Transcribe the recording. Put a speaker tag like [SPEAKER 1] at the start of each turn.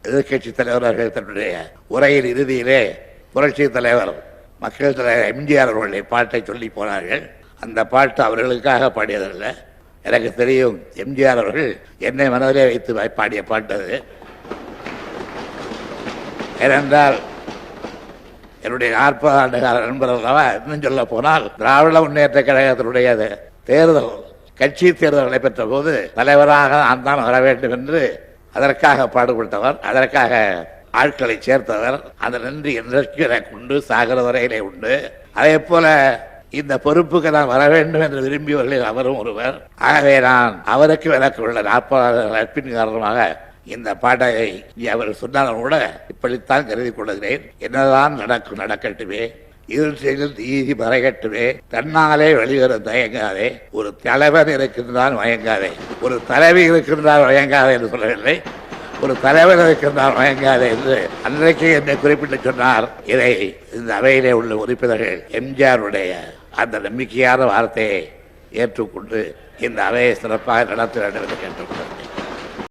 [SPEAKER 1] எதிர்கட்சி தலைவர்கள் தன்னுடைய உரையின் இறுதியிலே புரட்சி தலைவர் மக்கள் தலைவர் எம்ஜிஆர் அவர்களுடைய பாட்டை சொல்லி போனார்கள். அந்த பாட்டு அவர்களுக்காக பாடியதல்ல. எனக்கு தெரியும், எம்ஜிஆர் அவர்கள் என்னை மனதிலே வைத்து பாடிய பாட்டு அது. ஏனென்றால் என்னுடைய 40 ஆண்டு கால நண்பர் அல்லவா. இன்னும் சொல்ல போனால் திராவிட முன்னேற்ற கழகத்தினுடைய தேர்தல் கட்சி தேர்தல் நடைபெற்ற போது தலைவராக நான் தான் வர வேண்டும் என்று அதற்காக பாடுபட்டவர், அதற்காக ஆட்களை சேர்த்தவர். அந்த நன்றி என்றைக்கு எனக்கு உண்டு, சாகர வரையிலே உண்டு. அதே போல இந்த பொறுப்புக்கு நான் வர வேண்டும் என்று விரும்பியவர்களில் அவரும் ஒருவர். ஆகவே நான் அவருக்கு எனக்கு உள்ள 40 நட்பின் காரணமாக இந்த பாடலை அவர் சொன்னாலும் கூட இப்படித்தான் கருதி கொள்கிறேன். என்னதான் நடக்கும் நடக்கட்டுமே, இருட்டில் நீதி மறைகட்டுமே, தன்னாலே வெளிவரும் தயங்காதே, ஒரு தலைவன் இருக்கின்றான் மயங்காதே, ஒரு தலைவி இருக்கின்றான் மயங்காதே என்று சொல்லவில்லை, ஒரு தலைவர் இருக்கின்றான் மயங்காதே என்று அன்றைக்கு என்னை குறிப்பிட்டு சொன்னார். இதை இந்த அவையிலே உள்ள உறுப்பினர்கள் எம்ஜிஆருடைய அந்த நம்பிக்கையான வார்த்தையை ஏற்றுக்கொண்டு இந்த அவையை சிறப்பாக நடத்த வேண்டும் என்று கேட்டுக்கொண்டார்.